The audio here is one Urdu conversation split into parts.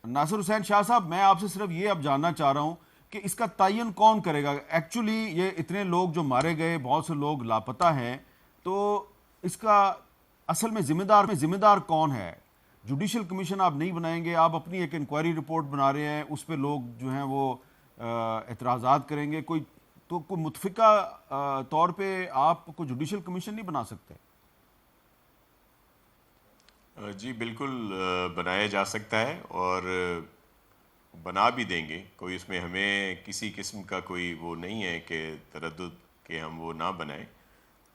ناصر حسین شاہ صاحب، میں آپ سے صرف یہ اب جاننا چاہ رہا ہوں کہ اس کا تعین کون کرے گا؟ ایکچولی یہ اتنے لوگ جو مارے گئے، بہت سے لوگ لاپتہ ہیں، تو اس کا اصل میں ذمہ دار کون ہے؟ جوڈیشل کمیشن آپ نہیں بنائیں گے، آپ اپنی ایک انکوائری رپورٹ بنا رہے ہیں، اس پہ لوگ جو ہیں وہ اعتراضات کریں گے، کوئی متفقہ طور پہ آپ کو جوڈیشل کمیشن نہیں بنا سکتے؟ جی بالکل بنایا جا سکتا ہے، اور بنا بھی دیں گے. کوئی اس میں ہمیں کسی قسم کا کوئی وہ نہیں ہے کہ تردد کہ ہم وہ نہ بنائیں.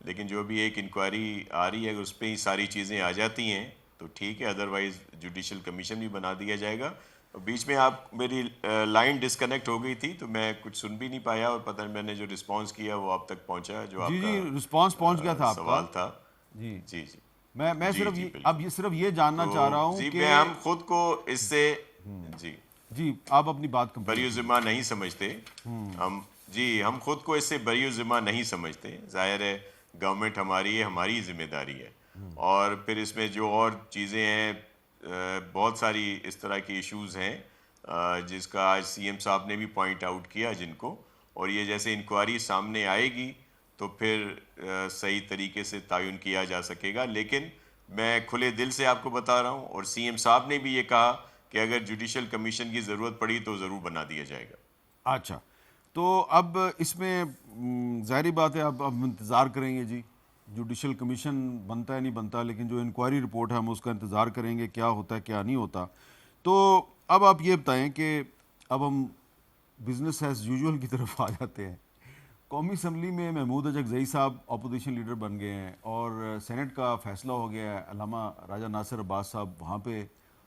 لیکن جو بھی ایک انکوائری آ رہی ہے اگر اس پہ ہی ساری چیزیں آ جاتی ہیں تو ٹھیک ہے، ادروائز جوڈیشل کمیشن بھی بنا دیا جائے گا. بیچ میں آپ میری لائن ڈسکنیکٹ ہو گئی تھی تو میں کچھ سن بھی نہیں پایا، اور پتہ نہیں میں نے جو رسپانس کیا وہ آپ تک پہنچا جو جی آپ جی، کا رسپانس پہنچ گیا تھا آپ کا. سوال تھا. جی، جی جی میں جی صرف جی اب بالکل. یہ صرف یہ جاننا تو چاہ رہا ہوں جی کہ میں ہم خود کو اس سے جی جی آپ اپنی بات بری کمپلیٹ و کیجیے. ذمہ نہیں سمجھتے. ہم جی ہم خود کو اس سے بری و ذمہ نہیں سمجھتے. ظاہر ہے گورنمنٹ ہماری ہے، ہماری ذمہ داری ہے. اور پھر اس میں جو اور چیزیں ہیں، بہت ساری اس طرح کی ایشوز ہیں جس کا آج سی ایم صاحب نے بھی پوائنٹ آؤٹ کیا جن کو، اور یہ جیسے انکوائری سامنے آئے گی تو پھر صحیح طریقے سے تعین کیا جا سکے گا. لیکن میں کھلے دل سے آپ کو بتا رہا ہوں، اور سی ایم صاحب نے بھی یہ کہا کہ اگر جوڈیشل کمیشن کی ضرورت پڑی تو ضرور بنا دیا جائے گا. اچھا، تو اب اس میں ظاہری بات ہے اب ہم انتظار کریں گے. جی جوڈیشل کمیشن بنتا ہے نہیں بنتا، لیکن جو انکوائری رپورٹ ہے ہم اس کا انتظار کریں گے، کیا ہوتا ہے کیا نہیں ہوتا. تو اب آپ یہ بتائیں کہ اب ہم بزنس ایز یوزول کی طرف آ جاتے ہیں. قومی اسمبلی میں محمود اچکزئی صاحب اپوزیشن لیڈر بن گئے ہیں، اور سینٹ کا فیصلہ ہو گیا ہے، علامہ راجہ ناصر عباس صاحب وہاں پہ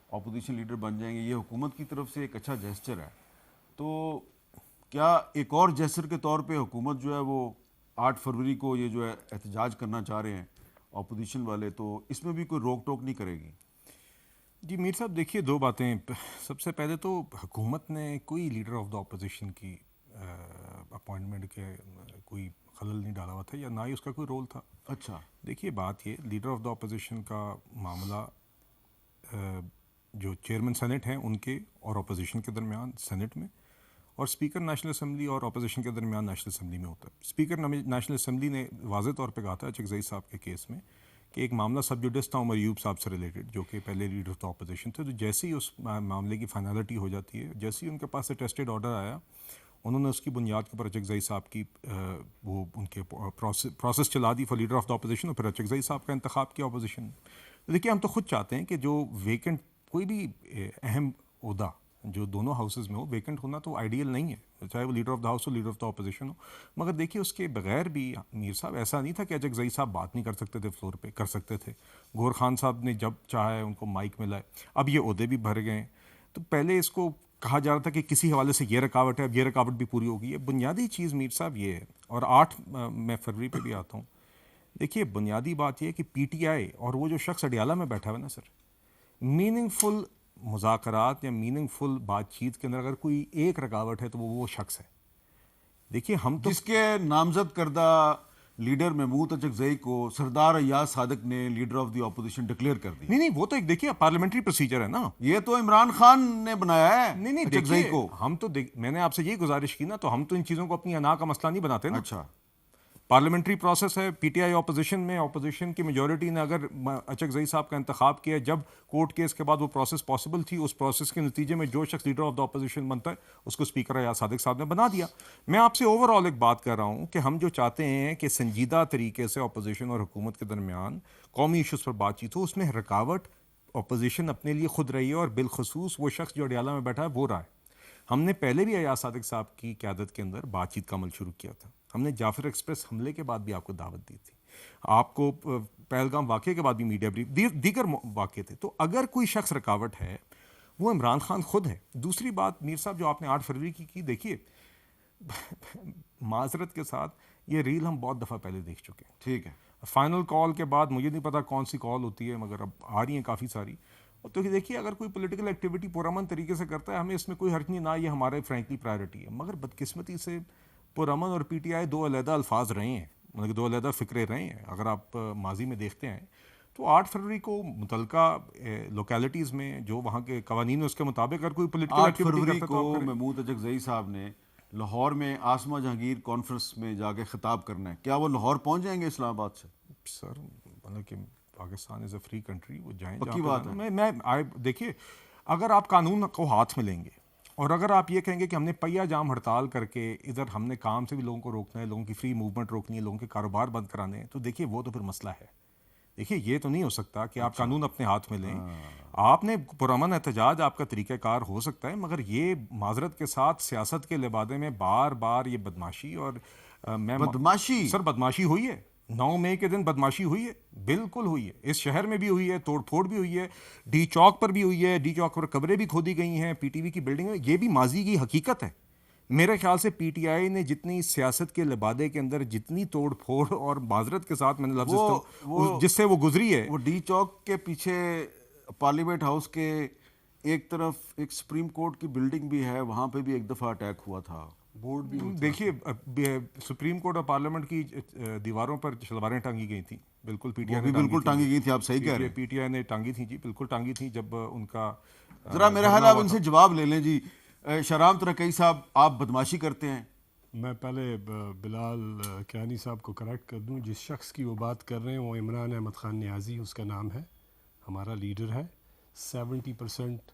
اپوزیشن لیڈر بن جائیں گے. یہ حکومت کی طرف سے ایک اچھا جیسچر ہے. تو کیا ایک اور جیسر کے طور پہ حکومت جو ہے وہ 8 فروری کو یہ جو ہے احتجاج کرنا چاہ رہے ہیں اپوزیشن والے، تو اس میں بھی کوئی روک ٹوک نہیں کرے گی؟ جی میر صاحب دیکھیے، دو باتیں. سب سے پہلے تو حکومت نے کوئی لیڈر آف دا اپوزیشن کی اپوائنٹمنٹ کے کوئی خلل نہیں ڈالا ہوا تھا، یا نہ ہی اس کا کوئی رول تھا. اچھا، دیکھیے بات یہ لیڈر آف دا اپوزیشن کا معاملہ جو چیئرمین سینٹ ہیں ان کے اور اپوزیشن کے درمیان سینٹ میں، اور اسپیکر نیشنل اسمبلی اور اپوزیشن کے درمیان نیشنل اسمبلی میں ہوتا ہے. اسپیکر نیشنل اسمبلی نے واضح طور پہ کہا تھا اچکزئی صاحب کے کیس میں کہ ایک معاملہ سب جوڈس تھا عمر ایوب صاحب سے ریلیٹڈ، جو کہ پہلے لیڈر آف دا اپوزیشن تھے. تو جیسے ہی اس معاملے کی فائنلٹی ہو جاتی ہے، جیسے ہی ان کے پاس اٹیسٹڈ آرڈر آیا، انہوں نے اس کی بنیاد کے اوپر اچکزئی صاحب کی وہ ان کے پروسیس چلا دی for leader of the opposition, اور پھر اچکزئی صاحب کا انتخاب کیا اپوزیشن. دیکھیے ہم تو خود چاہتے ہیں کہ جو ویکنٹ کوئی بھی اہم عہدہ جو دونوں ہاؤسز میں ہو، ویکنٹ ہونا تو آئیڈیل نہیں ہے، چاہے وہ لیڈر آف دا ہاؤس ہو لیڈر آف دا اپوزیشن ہو. مگر دیکھیے اس کے بغیر بھی میر صاحب ایسا نہیں تھا کہ اچکزئی صاحب بات نہیں کر سکتے تھے، فلور پہ کر سکتے تھے. گور خان صاحب نے جب چاہا ہے ان کو مائک ملا ہے. اب یہ عہدے بھی بھر گئے ہیں، تو پہلے اس کو کہا جا رہا تھا کہ کسی حوالے سے یہ رکاوٹ ہے، اب یہ رکاوٹ بھی پوری ہو گئی ہے. بنیادی چیز میر صاحب یہ ہے، اور 8 میں فروری پہ بھی آتا ہوں. دیکھیے بنیادی بات یہ ہے کہ پی ٹی آئی اور وہ جو شخص اڈیالہ میں بیٹھا ہوا ہے نا سر، میننگ فل مذاکرات یا میننگ فل بات چیت کے اندر اگر کوئی ایک رکاوٹ ہے تو وہ شخص ہے. دیکھیے ہم تو جس کے نامزد کردہ لیڈر محمود اچکزئی کو سردار ایاز صادق نے leader of the opposition declare کر دیا. نہیں وہ تو ایک دیکھیے پارلیمنٹری پروسیجر ہے نا. یہ تو عمران خان نے بنایا ہے نہیں اچکزئی دیکھیے کو. ہم تو میں نے آپ سے یہ گزارش کی نا، تو ہم تو ان چیزوں کو اپنی انا کا مسئلہ نہیں بناتے نا. اچھا، پارلیمنٹری پروسیس ہے، پی ٹی آئی اپوزیشن میں، اپوزیشن کی میجورٹی نے اگر اچکزئی صاحب کا انتخاب کیا، جب کورٹ کیس کے بعد وہ پروسیس پاسبل تھی، اس پروسیس کے نتیجے میں جو شخص لیڈر آف دا اپوزیشن بنتا ہے اس کو اسپیکر ایاز صادق صاحب نے بنا دیا. میں آپ سے اوور آل ایک بات کر رہا ہوں کہ ہم جو چاہتے ہیں کہ سنجیدہ طریقے سے اپوزیشن اور حکومت کے درمیان قومی ایشوز پر بات چیت ہو، اس میں رکاوٹ اپوزیشن اپنے لیے خود رہی ہے، اور بالخصوص وہ شخص جو اڈیالہ میں بیٹھا ہے وہ رہا ہے. ہم نے پہلے بھی ایاز صادق صاحب کی قیادت کے اندر بات چیت کا عمل شروع کیا تھا. ہم نے جعفر ایکسپریس حملے کے بعد بھی آپ کو دعوت دی تھی، آپ کو پہلگام واقعے کے بعد بھی میڈیا بریف، دیگر واقعے تھے. تو اگر کوئی شخص رکاوٹ ہے وہ عمران خان خود ہے. دوسری بات میر صاحب جو آپ نے 8 فروری کی دیکھیے معذرت کے ساتھ یہ ریل ہم بہت دفعہ پہلے دیکھ چکے ہیں. ٹھیک ہے. فائنل کال کے بعد مجھے نہیں پتا کون سی کال ہوتی ہے، مگر اب آ رہی ہیں کافی ساری. تو دیکھیے اگر کوئی پولیٹیکل ایکٹیویٹی پرامن طریقے سے کرتا ہے ہمیں اس میں کوئی حرج نہیں، نہ یہ ہمارے فرینکلی پرائرٹی ہے. مگر بدقسمتی سے پرامن اور پی ٹی آئی 2 علیحدہ الفاظ رہے ہیں، مطلب 2 علیحدہ فکرے رہے ہیں. اگر آپ ماضی میں دیکھتے ہیں تو 8 فروری کو متعلقہ لوکیلٹیز میں جو وہاں کے قوانین ہیں اس کے مطابق اگر کوئی پولیٹیکل 8 ایکٹیویٹی فروری کرتا ہے کو تو آپ کریں. محمود اچکزئی صاحب نے لاہور میں آسما جہانگیر کانفرنس میں جا کے خطاب کرنا ہے. کیا وہ لاہور پہنچ جائیں گے اسلام آباد سے؟ سر مطلب کہ پاکستان از اے فری کنٹری, وہ جائیں پکی جہاں پہ بات جانا. ہے. میں دیکھیے, اگر آپ قانون کو ہاتھ میں لیں گے اور اگر آپ یہ کہیں گے کہ ہم نے پہیا جام ہڑتال کر کے ادھر ہم نے کام سے بھی لوگوں کو روکنا ہے, لوگوں کی فری موومنٹ روکنی ہے, لوگوں کے کاروبار بند کرانے ہیں, تو دیکھیے وہ تو پھر مسئلہ ہے. دیکھیے یہ تو نہیں ہو سکتا کہ آپ قانون اپنے ہاتھ میں لیں. آپ نے پرامن احتجاج آپ کا طریقہ کار ہو سکتا ہے, مگر یہ معذرت کے ساتھ سیاست کے لبادے میں بار بار یہ بدماشی اور بدماشی سر بدماشی ہوئی ہے. 9 مئی کے دن بدماشی ہوئی ہے, بالکل ہوئی ہے. اس شہر میں بھی ہوئی ہے, توڑ پھوڑ بھی ہوئی ہے, ڈی چوک پر بھی ہوئی ہے, ڈی چوک پر قبریں بھی کھودی گئی ہیں, پی ٹی وی کی بلڈنگ میں. یہ بھی ماضی کی حقیقت ہے. میرے خیال سے پی ٹی آئی نے جتنی سیاست کے لبادے کے اندر جتنی توڑ پھوڑ اور معذرت کے ساتھ میں نے لفظ جس سے وہ گزری ہے, وہ ڈی چوک کے پیچھے پارلیمنٹ ہاؤس کے ایک طرف ایک سپریم کورٹ کی بلڈنگ بھی ہے, وہاں پہ بھی ایک دفعہ اٹیک ہوا تھا. بورڈ بھی دیکھیے سپریم کورٹ اور پارلیمنٹ کی دیواروں پر شلواریں ٹانگی گئی تھیں, بالکل پی ٹی وہ آئی بھی نے بالکل ٹانگی گئی تھی. آپ صحیح کہہ رہے ہیں. پی ٹی آئی نے ٹانگی تھیں جی, بالکل ٹانگی تھیں. جب ان کا ذرا میرا حال آپ ان سے جواب لے لیں جی. شہرام ترکی صاحب, آپ بدماشی کرتے ہیں. میں پہلے بلال کیانی صاحب کو کریکٹ کر دوں. جس شخص کی وہ بات کر رہے ہیں وہ عمران احمد خان نیازی اس کا نام ہے, ہمارا لیڈر ہے. 70%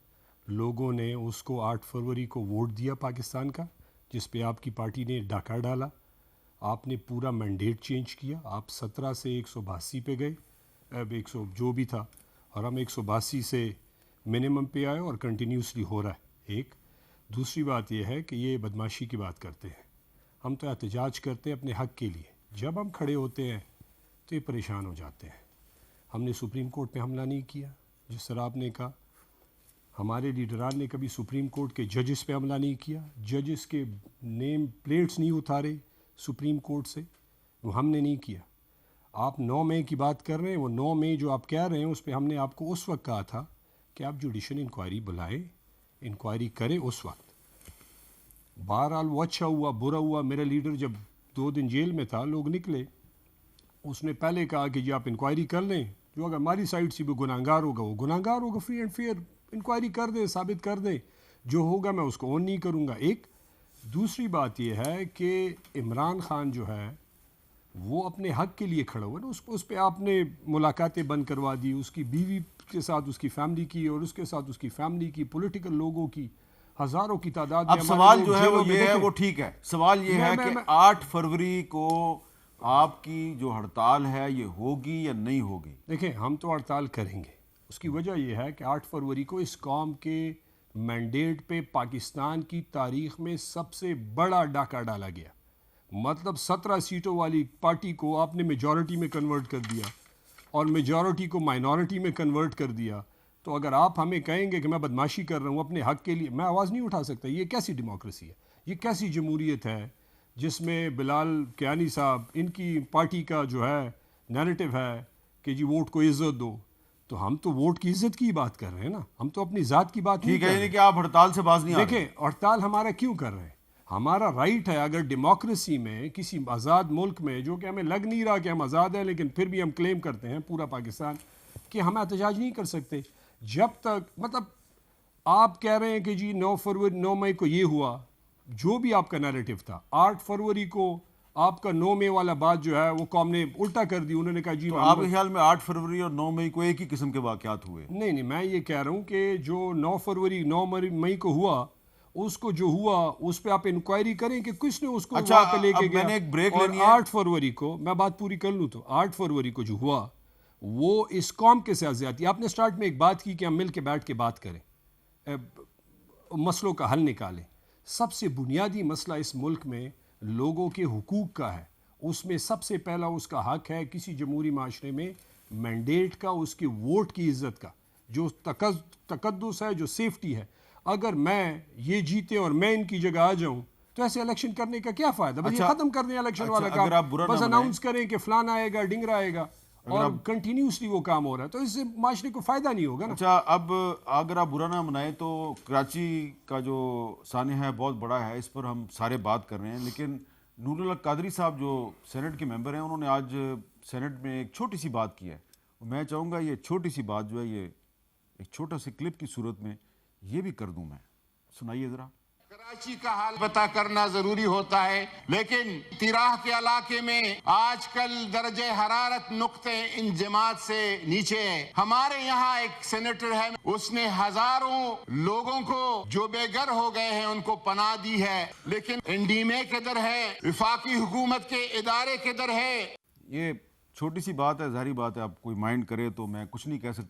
لوگوں نے اس کو 8 فروری کو ووٹ دیا پاکستان کا, جس پہ آپ کی پارٹی نے ڈاکہ ڈالا. آپ نے پورا مینڈیٹ چینج کیا, آپ 17 سے 182 پہ گئے, اب 100 جو بھی تھا, اور ہم 182 سے منیمم پہ آئے اور کنٹینیوسلی ہو رہا ہے. ایک دوسری بات یہ ہے کہ یہ بدماشی کی بات کرتے ہیں. ہم تو احتجاج کرتے ہیں اپنے حق کے لیے. جب ہم کھڑے ہوتے ہیں تو یہ پریشان ہو جاتے ہیں. ہم نے سپریم کورٹ پہ حملہ نہیں کیا جس طرح آپ نے کہا. ہمارے لیڈران نے کبھی سپریم کورٹ کے ججز پہ حملہ نہیں کیا. ججز کے نیم پلیٹس نہیں اتارے سپریم کورٹ سے, وہ ہم نے نہیں کیا. آپ 9 مئی کی بات کر رہے ہیں, وہ 9 مئی جو آپ کہہ رہے ہیں اس پہ ہم نے آپ کو اس وقت کہا تھا کہ آپ جوڈیشل انکوائری بلائیں, انکوائری کریں. اس وقت بہرحال وہ اچھا ہوا برا ہوا. میرا لیڈر جب 2 دن جیل میں تھا, لوگ نکلے, اس نے پہلے کہا کہ جی آپ انکوائری کر لیں, جو اگر ہماری سائڈ سے بھی گناہگار ہوگا وہ گناہگار ہوگا. فری اینڈ فیئر انکوائری کر دیں, ثابت کر دیں, جو ہوگا میں اس کو اون نہیں کروں گا. ایک دوسری بات یہ ہے کہ عمران خان جو ہے وہ اپنے حق کے لیے کھڑا ہوا نا. اس پہ آپ نے ملاقاتیں بند کروا دی, اس کی بیوی کے ساتھ اس کی فیملی کی, اور اس کے ساتھ اس کی فیملی کی, پولیٹیکل لوگوں کی ہزاروں کی تعداد میں. اب سوال جو ہے وہ یہ ہے, وہ ٹھیک ہے, سوال یہ ہے کہ 8 فروری کو آپ کی جو ہڑتال ہے یہ ہوگی یا نہیں ہوگی؟ دیکھیں ہم تو ہڑتال کریں گے. اس کی وجہ یہ ہے کہ 8 فروری کو اس قوم کے مینڈیٹ پہ پاکستان کی تاریخ میں سب سے بڑا ڈاکہ ڈالا گیا. مطلب 17 سیٹوں والی پارٹی کو آپ نے میجورٹی میں کنورٹ کر دیا, اور میجورٹی کو مائنورٹی میں کنورٹ کر دیا. تو اگر آپ ہمیں کہیں گے کہ میں بدماشی کر رہا ہوں اپنے حق کے لیے, میں آواز نہیں اٹھا سکتا. یہ کیسی ڈیموکریسی ہے, یہ کیسی جمہوریت ہے جس میں بلال کیانی صاحب ان کی پارٹی کا جو ہے نیریٹو ہے کہ جی ووٹ کو عزت دو. تو ہم تو ووٹ کی عزت کی بات کر رہے ہیں نا, ہم تو اپنی ذات کی بات نہیں ٹھیک کر ہے, رہے. یعنی کہ آپ ہڑتال سے باز نہیں آ رہے. دیکھیں ہڑتال ہمارا کیوں کر رہے ہیں, ہمارا رائٹ ہے. اگر ڈیموکریسی میں کسی آزاد ملک میں, جو کہ ہمیں لگ نہیں رہا کہ ہم آزاد ہیں لیکن پھر بھی ہم کلیم کرتے ہیں پورا پاکستان, کہ ہم احتجاج نہیں کر سکتے جب تک, مطلب آپ کہہ رہے ہیں کہ جی 9 مئی کو یہ ہوا, جو بھی آپ کا نیریٹو تھا. 8 فروری کو آپ کا 9 مئی والا بات جو ہے وہ قوم نے الٹا کر دی. انہوں نے کہا جی تو آپ کے خیال میں 8 فروری اور 9 مئی کو ایک ہی قسم کے واقعات ہوئے؟ نہیں, میں یہ کہہ رہا ہوں کہ جو 9 فروری 9 مئی کو ہوا, اس کو جو ہوا اس پہ آپ انکوائری کریں کہ کس نے اس کو وہاں پہ لے کے گیا. میں نے ایک بریک اور لینی ہے. 8 فروری کو میں بات پوری کر لوں تو 8 فروری کو جو ہوا وہ اس قوم کے ساتھ زیادتی. آپ نے سٹارٹ میں ایک بات کی کہ ہم مل کے بیٹھ کے بات کریں, مسئلوں کا حل نکالیں. سب سے بنیادی مسئلہ اس ملک میں لوگوں کے حقوق کا ہے. اس میں سب سے پہلا اس کا حق ہے کسی جمہوری معاشرے میں مینڈیٹ کا, اس کے ووٹ کی عزت کا, جو تقدس ہے, جو سیفٹی ہے. اگر میں یہ جیتے اور میں ان کی جگہ آ جاؤں تو ایسے الیکشن کرنے کا کیا فائدہ؟ بس یہ ختم کر دیں الیکشن والا کام, بس اناؤنس کریں کہ فلان آئے گا, ڈنگرا آئے گا, اور کنٹینیوسلی وہ کام ہو رہا ہے, تو اس سے معاشرے کو فائدہ نہیں ہوگا نا. اچھا, اب اگر آپ برا نہ منائیں تو کراچی کا جو سانحہ ہے بہت بڑا ہے, اس پر ہم سارے بات کر رہے ہیں, لیکن نور اللہ قادری صاحب جو سینٹ کے ممبر ہیں, انہوں نے آج سینٹ میں ایک چھوٹی سی بات کی ہے. میں چاہوں گا یہ چھوٹی سی بات جو ہے یہ ایک چھوٹا سی کلپ کی صورت میں یہ بھی کر دوں میں. سنائیے ذرا. کراچی کا حال پتہ کرنا ضروری ہوتا ہے، لیکن تیراہ کے علاقے میں آج کل درجہ حرارت نقطے انجماد سے نیچے ہے. ہمارے یہاں ایک سینیٹر ہے، اس نے ہزاروں لوگوں کو جو بے گھر ہو گئے ہیں ان کو پناہ دی ہے، لیکن این ڈی ایم اے کدھر ہے، وفاقی حکومت کے ادارے کدھر ہے. یہ چھوٹی سی بات ہے، ظاہری بات ہے آپ کوئی مائنڈ کرے تو میں کچھ نہیں کہہ سکتا.